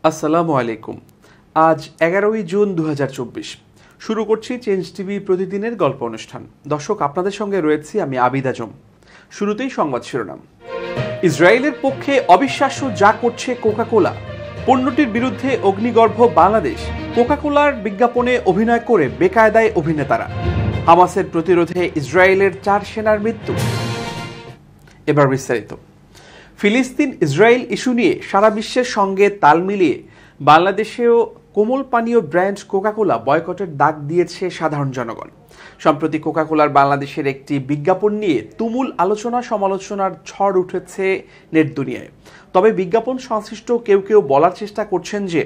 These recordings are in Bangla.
আসসালামু আলাইকুম। আজ 11ই জুন 2024। শুরু করছি চেঞ্জ টিভি প্রতিদিনের গল্প অনুষ্ঠান। দর্শক, আপনাদের সঙ্গে রয়েছি আমি আবিদ আজম। শুরুতেই সংবাদ শিরোনাম। ইসরায়েলের পক্ষে অবিশ্বাস্য যা করছে কোকা-কোলা, পণ্যটির বিরুদ্ধে অগ্নিগর্ভ বাংলাদেশ, কোকা-কোলার বিজ্ঞাপনে অভিনয় করে বেকায়দায় অভিনেতারা, হামাসের প্রতিরোধে ইসরায়েলের 4 সেনার মৃত্যু। এবার বিস্তারিত। ফিলিস্তিন ইসরায়েল ইস্যু নিয়ে সারা বিশ্বের সঙ্গে তাল মিলিয়ে বাংলাদেশেও কোমল পানীয় ব্র্যান্ড কোকা-কোলা বয়কটের ডাক দিয়েছে সাধারণ জনগণ। সম্প্রতি কোকা-কোলার বাংলাদেশের একটি বিজ্ঞাপন নিয়ে তুমুল আলোচনা সমালোচনার ঝড় উঠেছে নেট দুনিয়ায়। তবে বিজ্ঞাপন সংশ্লিষ্ট কেউ কেউ বলার চেষ্টা করছেন যে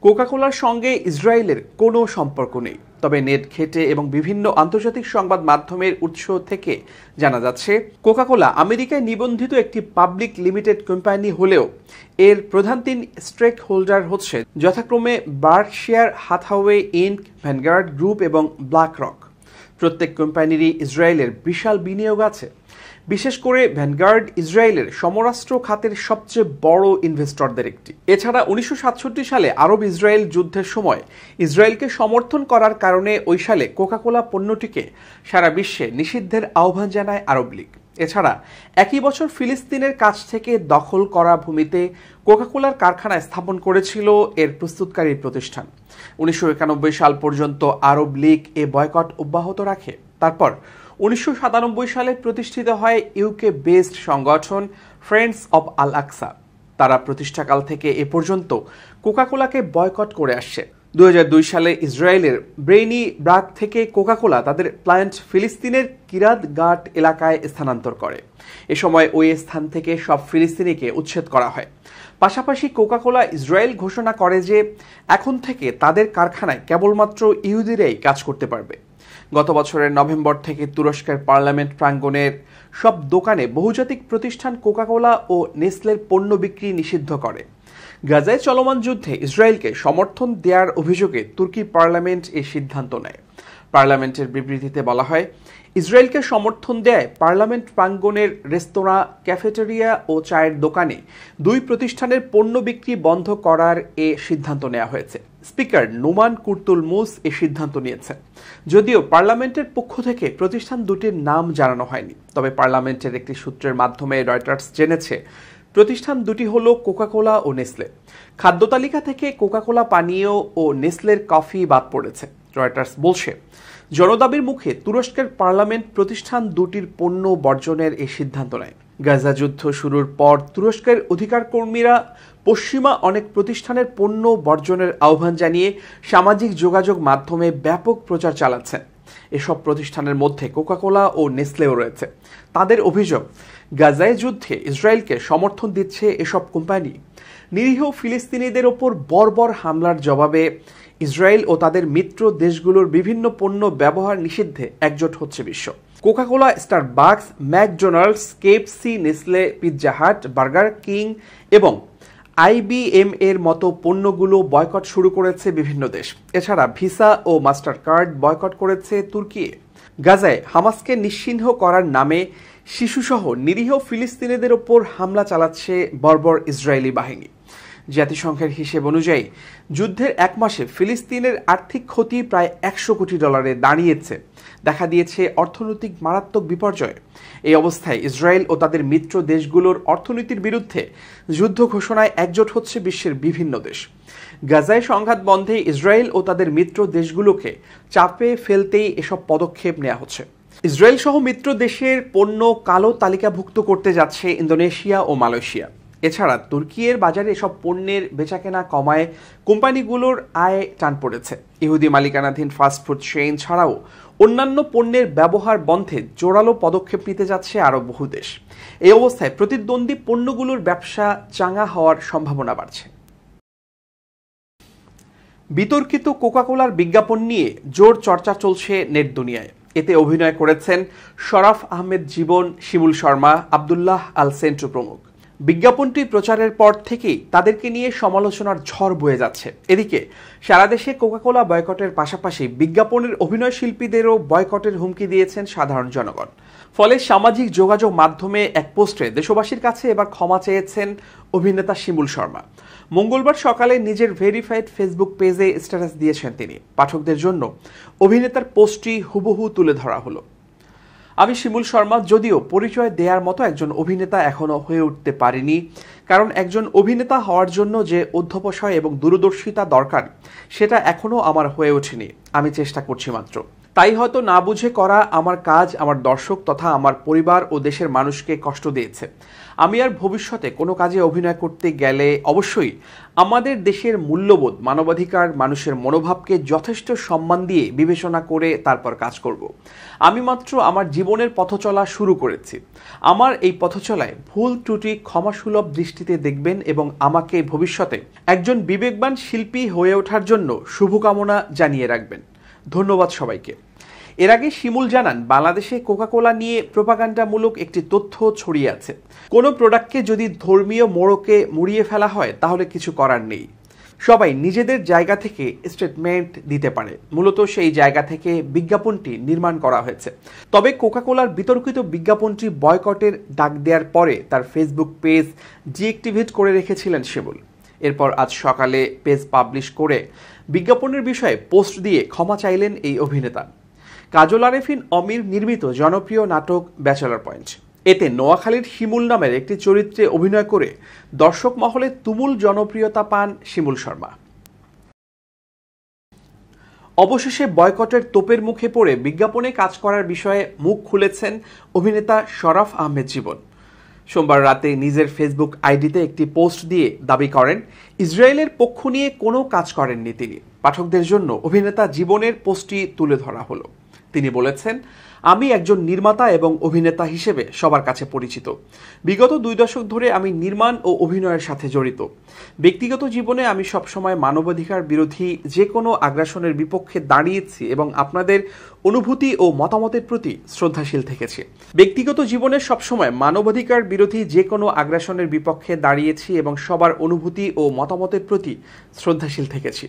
কোকা-কোলার সঙ্গে ইসরায়েলের কোনো সম্পর্ক নেই। তবে নেট ঘেঁটে এবং বিভিন্ন আন্তর্জাতিক সংবাদ মাধ্যমের উৎস থেকে জানা যাচ্ছে, কোকা-কোলা আমেরিকায় নিবন্ধিত একটি পাবলিক লিমিটেড কোম্পানি হলেও এর প্রধান 3 স্টেক হোল্ডার হচ্ছে যথাক্রমে বার্কশায়ার হাথাওয়ে ইনক, ভ্যানগার্ড গ্রুপ এবং ব্ল্যাক রক। প্রত্যেক কোম্পানিরই ইসরায়েলের বিশাল বিনিয়োগ আছে। বিশেষ করে ভ্যানগার্ড ইসরায়েলের সমরাস্ত্র খাতের সবচেয়ে বড় ইনভেস্টরদের একটি। এছাড়া 1967 সালে আরব ইসরায়েল যুদ্ধের সময় ইসরায়েলকে সমর্থন করার কারণে ওই সালে কোকা-কোলা পণ্যটিকে সারা বিশ্বে নিষিদ্ধের আহ্বান জানায় আরব লীগ। এছাড়া একই বছর ফিলিস্তিনের কাছ থেকে দখল করা ভূমিতে কোকা-কোলার কারখানা স্থাপন করেছিল এর প্রস্তুতকারী প্রতিষ্ঠান। 1991 সাল পর্যন্ত আরব লীগ এ বয়কট অব্যাহত রাখে। তারপর 1997 সালে প্রতিষ্ঠিত হয় ইউকে বেসড সংগঠন ফ্রেন্ডস অব আল আকসা। তারা প্রতিষ্ঠাকাল থেকে এ পর্যন্ত কোকা-কোলাকে বয়কট করে আসছে। 2002 সালে ইসরায়েলের ব্রেইনি ব্রাক থেকে কোকা-কোলা তাদের প্ল্যান্ট ফিলিস্তিনের কিরাত গাট এলাকায় স্থানান্তর করে। এ সময় ওই স্থান থেকে সব ফিলিস্তিনিকে উচ্ছেদ করা হয়। পাশাপাশি কোকা-কোলা ইসরায়েল ঘোষণা করে যে এখন থেকে তাদের কারখানায় কেবলমাত্র ইহুদিরাই কাজ করতে পারবে। গত বছরের নভেম্বর থেকে তুরস্কের পার্লামেন্ট প্রাঙ্গণের সব দোকানে বহুজাতিক প্রতিষ্ঠান কোকা-কোলা ও নেসলের পণ্য বিক্রি নিষিদ্ধ করে। গাজায় চলমান যুদ্ধে ইসরায়েলকে সমর্থন দেওয়ার অভিযোগে তুর্কি পার্লামেন্ট এই সিদ্ধান্ত নেয়। পার্লামেন্টের বিবৃতিতে বলা হয়, ইসরায়েলকে সমর্থন দেয় পার্লামেন্ট প্রাঙ্গণের রেস্তোরাঁ, ক্যাফেটেরিয়া ও চায়ের দোকানে 2 প্রতিষ্ঠানের পণ্য বিক্রি বন্ধ করার এ সিদ্ধান্ত নেওয়া হয়েছে। স্পিকার নোমান কুর্তুলমুস এ সিদ্ধান্ত নিয়েছেন। যদিও পার্লামেন্টের পক্ষ থেকে প্রতিষ্ঠান দুটির নাম জানানো হয়নি, তবে পার্লামেন্টের একটি সূত্রের মাধ্যমে রয়টার্স জেনেছে প্রতিষ্ঠান দুটি হল কোকা-কোলা ও নেসলে। খাদ্য তালিকা থেকে কোকা-কোলা পানীয় ও নেসলের কফি বাদ পড়েছে। রয়টার্স বলছে, জনদাবির মুখে তুরস্কের পার্লামেন্ট প্রতিষ্ঠান দুটির পণ্য বর্জনের এই সিদ্ধান্ত নেয়। গাজা যুদ্ধ শুরুর পর তুরস্কের অধিকার কর্মীরা পশ্চিমা অনেক প্রতিষ্ঠানের পণ্য বর্জনের আহ্বান জানিয়ে সামাজিক যোগাযোগ মাধ্যমে ব্যাপক প্রচার চালাচ্ছেন। এসব প্রতিষ্ঠানের মধ্যে কোকা-কোলা ও নেসলেও রয়েছে। তাদের অভিযোগ, গাজায় যুদ্ধে ইসরায়েলকে সমর্থন দিচ্ছে এসব কোম্পানি। নিরীহ ফিলিস্তিনিদের ওপর বর্বর হামলার জবাবে ইসরায়েল ও তাদের মিত্র দেশগুলোর বিভিন্ন পণ্য ব্যবহার নিষিদ্ধে একজোট হচ্ছে বিশ্ব। Coca-Cola, Starbucks, McDonald's, KFC, Nestle, Pizza Hut, burger king এবং IBM এর মতো পণ্যগুলো বয়কট শুরু করেছে বিভিন্ন দেশ। এছাড়া ভিসা ও মাস্টার কার্ড বয়কট করেছে তুর্কি। গাজায় হামাসকে নিশ্চিহ্ন করার নামে শিশুসহ নিরীহ ফিলিস্তিনিদের ওপর হামলা চালাচ্ছে বর্বর ইসরায়েলি বাহিনী। জাতিসংঘের হিসেব অনুযায়ী যুদ্ধের 1 মাসে ফিলিস্তিনের আর্থিক ক্ষতি প্রায় $100 কোটি দাঁড়িয়েছে। দেখা দিয়েছে অর্থনৈতিক মারাত্মক বিপর্যয়। এই অবস্থায় ইসরায়েল ও তাদের মিত্র দেশগুলোর অর্থনীতির বিরুদ্ধে যুদ্ধ ঘোষণায় একজোট হচ্ছে বিশ্বের বিভিন্ন দেশ। গাজায় সংঘাত বন্ধে ইসরায়েল ও তাদের মিত্র দেশগুলোকে চাপে ফেলতেই এসব পদক্ষেপ নেওয়া হচ্ছে। ইসরায়েল সহ মিত্র দেশের পণ্য কালো তালিকাভুক্ত করতে যাচ্ছে ইন্দোনেশিয়া ও মালয়েশিয়া। এছাড়া তুর্কির বাজারে এসব পণ্যের বেচাকেনা কমায় কোম্পানিগুলোর আয় টান পড়েছে। ইহুদি মালিকানাধীন ফাস্টফুড চেইন ছাড়াও অন্যান্য পণ্যের ব্যবহার বন্ধে জোরালো পদক্ষেপ নিতে যাচ্ছে আরও বহু দেশ। এই অবস্থায় প্রতিদ্বন্দ্বী পণ্যগুলোর ব্যবসা চাঙা হওয়ার সম্ভাবনা বাড়ছে। বিতর্কিত কোকা-কোলার বিজ্ঞাপন নিয়ে জোর চর্চা চলছে নেট দুনিয়ায়। এতে অভিনয় করেছেন শরাফ আহমেদ জীবন, শিমুল শর্মা, আব্দুল্লাহ আল সেন্টু প্রমুখ। বিজ্ঞাপনটি প্রচারের পর থেকেই তাদেরকে নিয়ে সমালোচনার ঝড় বয়ে যাচ্ছে। এদিকে সারা দেশে কোকা-কোলা বয়কটের পাশাপাশি বিজ্ঞাপনের অভিনয় শিল্পীদেরও বয়কটের হুমকি দিয়েছেন সাধারণ জনগণ। ফলে সামাজিক যোগাযোগ মাধ্যমে এক পোস্টে দেশবাসীর কাছে এবার ক্ষমা চেয়েছেন অভিনেতা শিমুল শর্মা। মঙ্গলবার সকালে নিজের ভেরিফাইড ফেসবুক পেজে স্ট্যাটাস দিয়েছেন তিনি। পাঠকদের জন্য অভিনেতার পোস্টটি হুবহু তুলে ধরা হলো। আমি শিমুল শর্মা, যদিও পরিচয় দেওয়ার মতো একজন অভিনেতা এখনো হয়ে উঠতে পারিনি, কারণ একজন অভিনেতা হওয়ার জন্য যে অধ্যবসায় এবং দূরদর্শিতা দরকার সেটা এখনো আমার হয়ে ওঠেনি। আমি চেষ্টা করছি মাত্র। তাই হয়তো না বুঝে করা আমার কাজ আমার দর্শক তথা আমার পরিবার ও দেশের মানুষকে কষ্ট দিয়েছে। আমি আর ভবিষ্যতে কোনো কাজে অভিনয় করতে গেলে অবশ্যই আমাদের দেশের মূল্যবোধ, মানবাধিকার, মানুষের মনোভাবকে যথেষ্ট সম্মান দিয়ে বিবেচনা করে তারপর কাজ করব। আমি মাত্র আমার জীবনের পথচলা শুরু করেছি। আমার এই পথচলায় ভুল ত্রুটি ক্ষমাসুলভ দৃষ্টিতে দেখবেন এবং আমাকে ভবিষ্যতে একজন বিবেকবান শিল্পী হয়ে ওঠার জন্য শুভকামনা জানিয়ে রাখবেন। ধন্যবাদ সবাইকে। এর আগে শিমুল জানান, বাংলাদেশে কোকাকোলা নিয়ে প্রোপাগান্ডামূলক একটি তথ্য ছড়িয়ে আছে। কোনো প্রোডাক্টকে যদি ধর্মীয় মোড়কে মুড়িয়ে ফেলা হয় তাহলে কিছু করার নেই। সবাই নিজেদের জায়গা থেকে স্টেটমেন্ট দিতে পারে। মূলত সেই জায়গা থেকে বিজ্ঞাপনটি নির্মাণ করা হয়েছে। তবে কোকাকোলার বিতর্কিত বিজ্ঞাপনটি বয়কটের ডাক দেওয়ার পরে তার ফেসবুক পেজ ডিঅ্যাক্টিভেট করে রেখেছিলেন শিমুল। এরপর আজ সকালে পেজ পাবলিশ করে বিজ্ঞাপনের বিষয়ে পোস্ট দিয়ে ক্ষমা চাইলেন এই অভিনেতা। কাজল আরেফিন অমির নির্মিত জনপ্রিয় নাটক ব্যাচেলর পয়েন্ট, এতে নোয়াখালীর শিমুল নামের একটি চরিত্রে অভিনয় করে দর্শক মহলে তুমুল জনপ্রিয়তা পান শিমুল শর্মা। অবশেষে বয়কটের তোপের মুখে পড়ে বিজ্ঞাপনে কাজ করার বিষয়ে মুখ খুলেছেন অভিনেতা শরাফ আহমেদ জীবন। সোমবার রাতে নিজের ফেসবুক আইডিতে একটি পোস্ট দিয়ে দাবি করেন, ইসরায়েলের পক্ষ নিয়ে কোনো কাজ করেননি তিনি। পাঠকদের জন্য অভিনেতা জীবনের পোস্টটি তুলে ধরা হলো। তিনি বলেছেন, আমি একজন নির্মাতা এবং অভিনেতা হিসেবে সবার কাছে পরিচিত। বিগত 2 দশক ধরে আমি নির্মাণ ও অভিনয়ের সাথে জড়িত। ব্যক্তিগত জীবনে আমি সবসময় মানবাধিকার বিরোধী যে কোনো আগ্রাসনের বিপক্ষে দাঁড়িয়েছি এবং আপনাদের অনুভূতি ও মতামতের প্রতি শ্রদ্ধাশীল থেকেছি। ব্যক্তিগত জীবনে সবসময় মানবাধিকার বিরোধী যে কোনো আগ্রাসনের বিপক্ষে দাঁড়িয়েছি এবং সবার অনুভূতি ও মতামতের প্রতি শ্রদ্ধাশীল থেকেছি।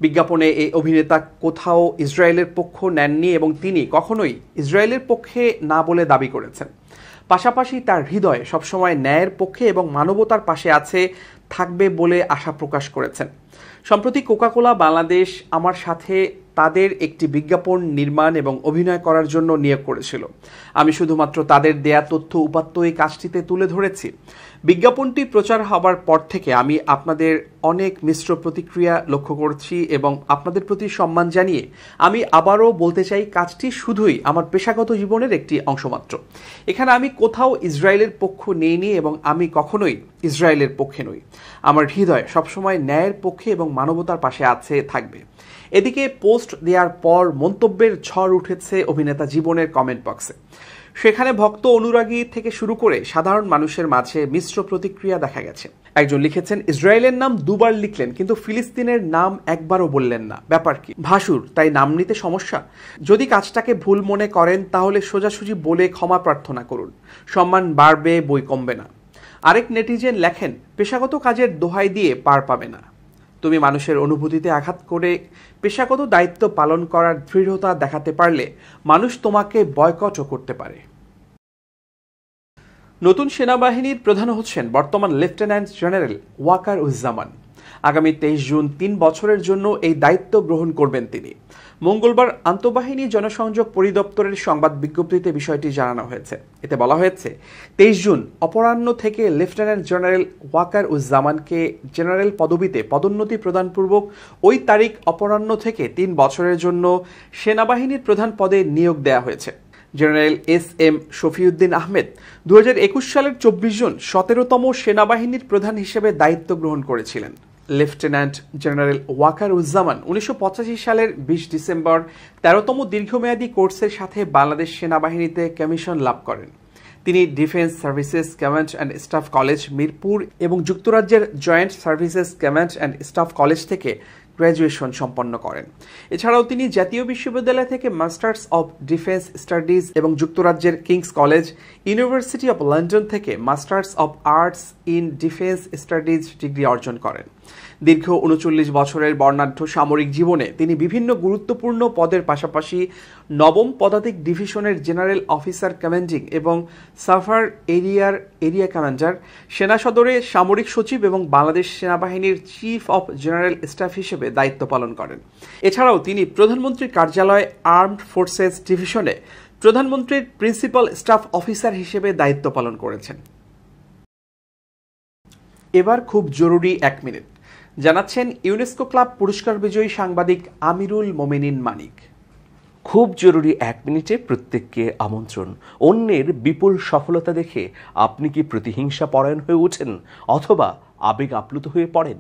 বিজ্ঞাপনে এই অভিনেতা কোথাও ইসরায়েলের পক্ষ নেননি এবং তিনি কখনোই ইসরায়েলের পক্ষে না বলে দাবি করেছেন। পাশাপাশি তার হৃদয়ে সবসময় ন্যায়ের পক্ষে এবং মানবতার পাশে আছে, থাকবে বলে আশা প্রকাশ করেছেন। সম্প্রতি কোকাকোলা বাংলাদেশ আমার সাথে তাদের একটি বিজ্ঞাপন নির্মাণ এবং অভিনয় করার জন্য নিয়োগ করেছিল। আমি শুধুমাত্র তাদের দেয়া তথ্য উপাত্ত এই কাজটিতে তুলে ধরেছি। বিজ্ঞাপনটি প্রচার হবার পর থেকে আমি আপনাদের অনেক মিশ্র প্রতিক্রিয়া লক্ষ্য করছি এবং আপনাদের প্রতি সম্মান জানিয়ে আমি আবারও বলতে চাই, কাজটি শুধুই আমার পেশাগত জীবনের একটি অংশমাত্র। এখানে আমি কোথাও ইসরায়েলের পক্ষ নেইনি এবং আমি কখনোই ইসরায়েলের পক্ষে নই। আমার হৃদয় সবসময় ন্যায়ের পক্ষে এবং মানবতার পাশে আছে, থাকবে। এদিকে পোস্ট দেওয়ার পর মন্তব্যের ঝড় উঠেছে অভিনেতা জীবনের কমেন্ট বক্সে। সেখানে ভক্ত অনুরাগী থেকে শুরু করে সাধারণ মানুষের মাঝে মিশ্র প্রতিক্রিয়া দেখা গেছে। একজন লিখেছেন, ইসরায়েলের নাম 2 বার লিখলেন কিন্তু ফিলিস্তিনের নাম একবারও বললেন না, ব্যাপার কি? ভাসুর, তাই নাম নিতে সমস্যা? যদি কাজটাকে ভুল মনে করেন তাহলে সোজাসুজি বলে ক্ষমা প্রার্থনা করুন, সম্মান বাড়বে, বই কমবে না। আরেক নেটিজেন লেখেন, পেশাগত কাজের দোহাই দিয়ে পার পাবে না। তুমি মানুষের অনুভূতিতে আঘাত করে পেশাগত দায়িত্ব পালন করার দৃঢ়তা দেখাতে পারলে মানুষ তোমাকে বয়কটও করতে পারে। নতুন সেনাবাহিনীর প্রধান হচ্ছেন বর্তমান লেফটেন্যান্ট জেনারেল ওয়াকার উজ্জামান। আগামী 23 জুন 3 বছরের জন্য এই দায়িত্ব গ্রহণ করবেন তিনি। মঙ্গলবার আন্তঃবাহিনী জনসংযোগ পরিদপ্তরের সংবাদ বিজ্ঞপ্তিতে বিষয়টি জানানো হয়েছে। এতে বলা হয়েছে, 23 জুন অপরাহ্ন থেকে লেফটেন্যান্ট জেনারেল ওয়াকার উজ্জামানকে জেনারেল পদবিতে পদোন্নতি প্রদানপূর্বক ওই তারিখ অপরাহ্ন থেকে 3 বছরের জন্য সেনাবাহিনীর প্রধান পদে নিয়োগ দেওয়া হয়েছে। General SM. শফিউদ্দিন আহমেদ 2021 সালের 24 জুন 17তম সেনাবাহিনীর প্রধান হিসেবে দায়িত্ব গ্রহণ করেছিলেন। লেফটেন্যান্ট জেনারেল ওয়াকার উজ্জামান 1985 সালের 20 ডিসেম্বর 13তম দীর্ঘমেয়াদী কোর্সের সাথে বাংলাদেশ সেনাবাহিনীতে কমিশন লাভ করেন। তিনি defence services command and staff college Mirpur এবং যুক্তরাজ্যের joint services command and staff college থেকে গ্র্যাজুয়েশন সম্পন্ন করেন। এছাড়াও তিনি জাতীয় বিশ্ববিদ্যালয় থেকে মাস্টার্স অব ডিফেন্স স্টাডিজ এবং যুক্তরাজ্যের King's college, university of London থেকে masters of arts in defence studies degree অর্জন করেন। দীর্ঘ ৩৯ বছরের বর্ণাঢ্য সামরিক জীবনে তিনি বিভিন্ন গুরুত্বপূর্ণ পদের পাশাপাশি নবম পদাতিক ডিভিশনের জেনারেল অফিসার কমান্ডিং এবং সাফার এরিয়া কমান্ডার, সেনা সদরে সামরিক সচিব এবং বাংলাদেশ সেনাবাহিনীর চিফ অব জেনারেল স্টাফ হিসেবে দায়িত্ব পালন করেন। এছাড়াও তিনি প্রধানমন্ত্রীর কার্যালয় আর্মড ফোর্সেস ডিভিশনে প্রধানমন্ত্রীর প্রিন্সিপাল স্টাফ অফিসার হিসেবে দায়িত্ব পালন করেছেন। এবার খুব জরুরি 1 মিনিট জানাচ্ছেন ইউনেস্কো ক্লাব পুরস্কার বিজয়ী সাংবাদিক আমিরুল মোমিনিন মানিক। খুব জরুরি 1 মিনিটে প্রত্যেককে আমন্ত্রণ। অন্যের বিপুল সফলতা দেখে আপনি কি প্রতিহিংসা পরায়ণ হয়ে ওঠেন অথবা আবেগ আপ্লুত হয়ে পড়েন?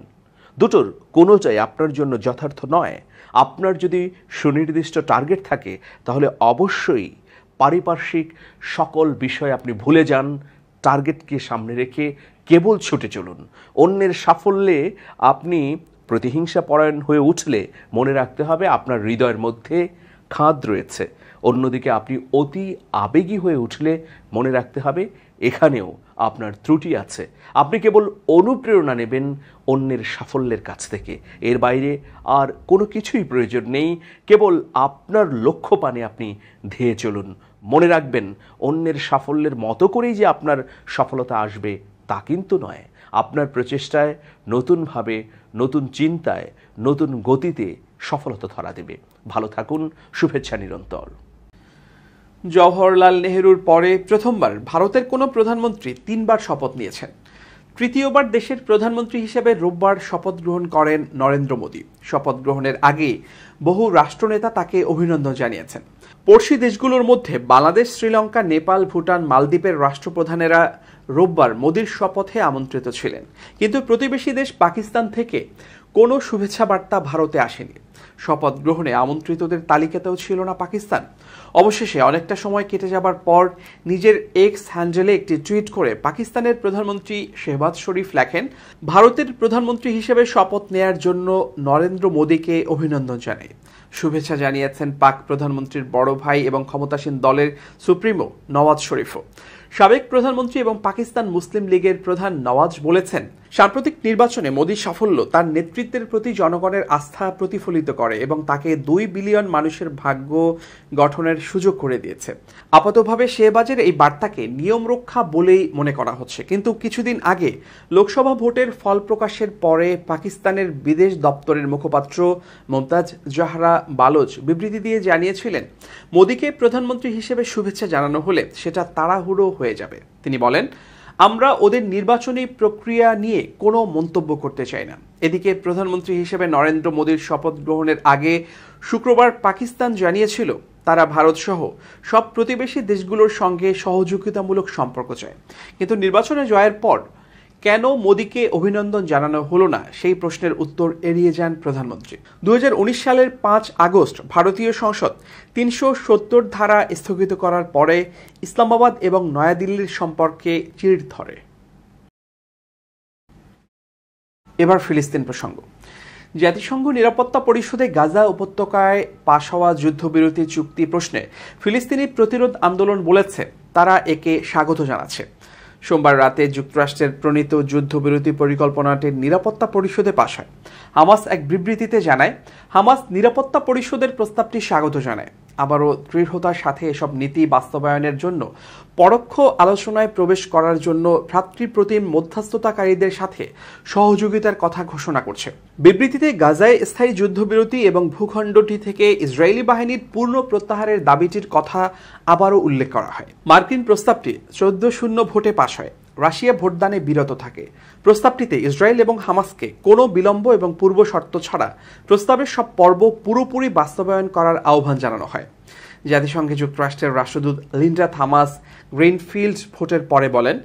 দুটোর কোনোটাই আপনার জন্য যথার্থ নয়। আপনার যদি সুনির্দিষ্ট টার্গেট থাকে তাহলে অবশ্যই পারিপার্শ্বিক সকল বিষয় আপনি ভুলে যান। টার্গেটকে সামনে রেখে কেবল ছুটে চলুন। অন্যের সাফল্যে আপনি প্রতিহিংসা পরায়ণ হয়ে উঠলে মনে রাখতে হবে আপনার হৃদয়ের মধ্যে খাদ রয়েছে। অন্যদিকে আপনি অতি আবেগী হয়ে উঠলে মনে রাখতে হবে এখানেও আপনার ত্রুটি আছে। আপনি কেবল অনুপ্রেরণা নেবেন অন্যের সাফল্যের কাছ থেকে, এর বাইরে আর কোনো কিছুই প্রয়োজন নেই। কেবল আপনার লক্ষ্য পানে আপনি ধেয়ে চলুন। মনে রাখবেন অন্যের সাফল্যের মতো করেই যে আপনার সফলতা আসবে তা কিন্তু নয়। আপনার প্রচেষ্টায় নতুনভাবে, নতুন চিন্তায়, নতুন গতিতে সফলতা ধরা দেবে। ভালো থাকুন, শুভেচ্ছা নিরন্তর। জওহরলাল নেহরুর পরে প্রথমবার ভারতের কোনো প্রধানমন্ত্রী 3 বার শপথ নিয়েছেন। তৃতীয়বার দেশের প্রধানমন্ত্রী হিসেবে রোববার শপথ গ্রহণ করেন নরেন্দ্র মোদী। শপথ গ্রহণের আগে বহু রাষ্ট্রনেতা তাকে অভিনন্দন জানিয়েছেন। পড়শি দেশগুলোর মধ্যে বাংলাদেশ, শ্রীলঙ্কা, নেপাল, ভুটান, মালদ্বীপের রাষ্ট্রপ্রধানেরা রোববার মোদীর শপথে আমন্ত্রিত ছিলেন, কিন্তু প্রতিবেশী দেশ পাকিস্তান থেকে কোনো শুভেচ্ছা বার্তা ভারতে আসেনি। শপথ গ্রহণে আমন্ত্রিতদের তালিকাতেও ছিল না পাকিস্তান। অবশেষে অনেকটা সময় কেটে যাবার পর নিজের এক্স হ্যান্ডেলে একটি টুইট করে পাকিস্তানের প্রধানমন্ত্রী শেহবাজ শরীফ লেখেন, ভারতের প্রধানমন্ত্রী হিসেবে শপথ নেয়ার জন্য নরেন্দ্র মোদীকে অভিনন্দন জানাই। শুভেচ্ছা জানিয়েছেন পাক প্রধানমন্ত্রীর বড় ভাই এবং ক্ষমতাসীন দলের সুপ্রিমো নওয়াজ শরীফও। সাবেক প্রধানমন্ত্রী এবং পাকিস্তান মুসলিম লীগের প্রধান নওয়াজ বলেছেন, সাম্প্রতিক নির্বাচনে মোদীর সাফল্য তার নেতৃত্বের প্রতি জনগণের আস্থা প্রতিফলিত করে এবং তাকে 2 বিলিয়ন মানুষের ভাগ্য গঠনের সুযোগ করে দিয়েছে। আপাতভাবে শেহবাজের এই বার্তাকে নিয়ম রক্ষা বলেই মনে করা হচ্ছে, কিন্তু কিছুদিন আগে লোকসভা ভোটের ফল প্রকাশের পরে পাকিস্তানের বিদেশ দপ্তরের মুখপাত্র মুমতাজ জাহরা বালোচ বিবৃতি দিয়ে জানিয়েছিলেন, মোদীকে প্রধানমন্ত্রী হিসেবে শুভেচ্ছা জানানো হলে সেটা তাড়াহুড়ো হয়ে যাবে। তিনি বলেন, আমরা ওদের নির্বাচনী প্রক্রিয়া নিয়ে কোনো মন্তব্য করতে চাই না। এদিকে প্রধানমন্ত্রী হিসেবে নরেন্দ্র মোদীর শপথ গ্রহণের আগে শুক্রবার পাকিস্তান জানিয়েছিল তারা ভারত সহ সব প্রতিবেশী দেশগুলোর সঙ্গে সহযোগিতামূলক সম্পর্ক চায়, কিন্তু নির্বাচনে জয়ের পর কেন মোদীকে অভিনন্দন জানানো হলো না সেই প্রশ্নের উত্তর এড়িয়ে যান প্রধানমন্ত্রী। 2019 সালের 5 আগস্ট ভারতীয় সংসদ 370 ধারা স্থগিত করার পরে ইসলামাবাদ এবং নয়াদিল্লির সম্পর্কে চিড় ধরে। এবার ফিলিস্তিন প্রসঙ্গ। জাতিসংঘ নিরাপত্তা পরিষদে গাজা উপত্যকায় পাশ হওয়া যুদ্ধবিরতি চুক্তি প্রশ্নে ফিলিস্তিনি প্রতিরোধ আন্দোলন বলেছে তারা একে স্বাগত জানাচ্ছে। সোমবার রাতে যুক্তরাষ্ট্রের প্রণীত যুদ্ধবিরতি পরিকল্পনাটির নিরাপত্তা পরিষদে পাশ হয়। হামাস এক বিবৃতিতে জানায়, হামাস নিরাপত্তা পরিষদের প্রস্তাবটি স্বাগত জানায়। আবারও দৃঢ়তার সাথে এসব নীতি বাস্তবায়নের জন্য পরোক্ষ আলোচনায় প্রবেশ করার জন্য ভ্রাতৃপ্রতিম মধ্যস্থতাকারীদের সাথে সহযোগিতার কথা ঘোষণা করছে। বিবৃতিতে গাজায় স্থায়ী যুদ্ধবিরতি এবং ভূখণ্ডটি থেকে ইসরায়েলি বাহিনীর পূর্ণ প্রত্যাহারের দাবিটির কথা আবারও উল্লেখ করা হয়। মার্কিন প্রস্তাবটি 14-0 ভোটে পাশ হয়। রাশিয়া ভোটদানে বিরত থাকে। প্রস্তাবটিতে ইসরায়েল এবং হামাসকে কোনো বিলম্ব এবং পূর্ব শর্ত ছাড়া প্রস্তাবের সব পর্ব পুরোপুরি বাস্তবায়ন করার আহ্বান জানানো হয়। জাতিসংঘে যুক্তরাষ্ট্রের রাষ্ট্রদূত লিন্ডা থমাস গ্রিনফিল্ড ভোটের পরে বলেন,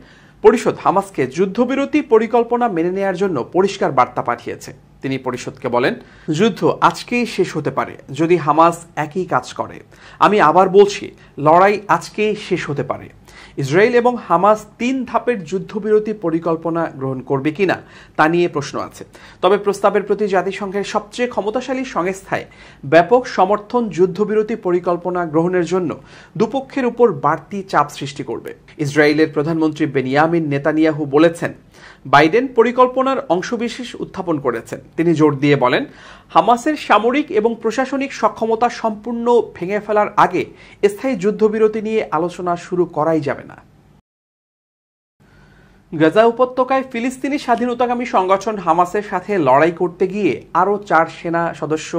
পরিষদ হামাসকে যুদ্ধবিরতি পরিকল্পনা মেনে নেয়ার জন্য পরিষ্কার বার্তা পাঠিয়েছে। তিনি পরিষদকে বলেন, যুদ্ধ আজকেই শেষ হতে পারে যদি হামাস একই কাজ করে। আমি আবার বলছি, লড়াই আজকেই শেষ হতে পারে। ইসরায়েল এবং হামাস 3 ধাপের যুদ্ধবিরতি পরিকল্পনা গ্রহণ করবে কিনা তা নিয়ে প্রশ্ন আছে। তবে প্রস্তাবের প্রতি জাতিসংঘের সবচেয়ে ক্ষমতাশালী সংস্থায় ব্যাপক সমর্থন যুদ্ধবিরতি পরিকল্পনা গ্রহণের জন্য দুপক্ষের উপর বাড়তি চাপ সৃষ্টি করবে। ইসরায়েলের প্রধানমন্ত্রী বেনিয়ামিন নেতানিয়াহু বলেছেন, বাইডেন পরিকল্পনার অংশবিশেষ উত্থাপন করেছেন। তিনি জোর দিয়ে বলেন, হামাসের সামরিক এবং প্রশাসনিক সক্ষমতা সম্পূর্ণ ভেঙে ফেলার আগে স্থায়ী যুদ্ধবিরতি নিয়ে আলোচনা শুরু করাই যাবে না। গাজা উপত্যকায় ফিলিস্তিনি স্বাধীনতাকামী সংগঠন হামাসের সাথে লড়াই করতে গিয়ে আরও 4 সেনা সদস্য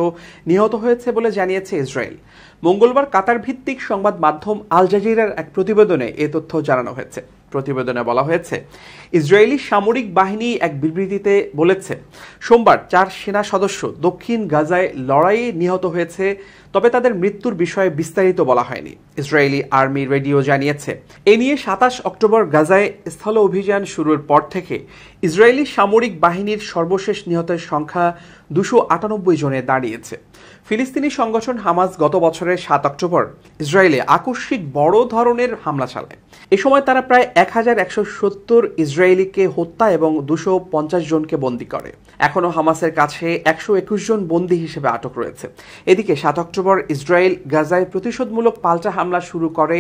নিহত হয়েছে বলে জানিয়েছে ইসরায়েল। মঙ্গলবার কাতার ভিত্তিক সংবাদ মাধ্যম আল জাজিরার এক প্রতিবেদনে এ তথ্য জানানো হয়েছে। প্রতিবেদনে বলা হয়েছে, ইসরায়েলি সামরিক বাহিনী এক বিবৃতিতে বলেছে, সোমবার 4 সেনা সদস্য দক্ষিণ গাজায় লড়াইয়ে নিহত হয়েছে, তবে তাদের মৃত্যুর বিষয়ে বিস্তারিত বলা হয়নি। ইসরায়েলি আর্মি রেডিও জানিয়েছে, এ নিয়ে 27 অক্টোবর গাজায় স্থল অভিযান শুরুর পর থেকে ইসরায়েলি সামরিক বাহিনীর সর্বশেষ নিহতের সংখ্যা 298 জনে দাঁড়িয়েছে। ফিলিস্তিনি সংগঠন হামাস গত বছরের 7 অক্টোবর ইসরায়েলে আকস্মিক বড় ধরনের হামলা চালায়। এ সময় তারা প্রায় 1170 ইসরায়েলিকে হত্যা এবং 250 জনকে বন্দী করে। এখনও হামাসের কাছে 121 জন বন্দী হিসেবে আটক রয়েছে। এদিকে 7 অক্টোবর ইসরায়েল গাজায় প্রতিশোধমূলক পাল্টা হামলা শুরু করে,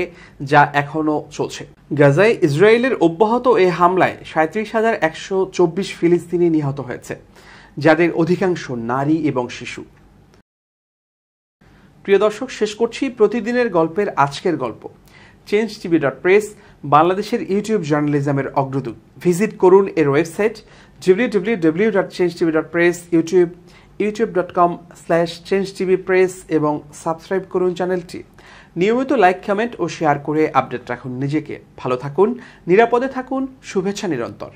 যা এখনও চলছে। গাজায় ইসরায়েলের অব্যাহত এ হামলায় 37,124 ফিলিস্তিনি নিহত হয়েছে, যাদের অধিকাংশ নারী এবং শিশু। প্রিয় দর্শক, শেষ করছি প্রতিদিনের গল্পের আজকের গল্প। changetv.press বাংলাদেশের ইউটিউব জার্নালিজমের অগ্রদূত। ভিজিট করুন এর ওয়েবসাইট www.changetv.press, youtube.com/changetv press এবং সাবস্ক্রাইব করুন চ্যানেলটি। নিয়মিত লাইক, কমেন্ট ও শেয়ার করে আপডেট রাখুন নিজেকে। ভালো থাকুন, নিরাপদে থাকুন, শুভেচ্ছা নিরন্তর।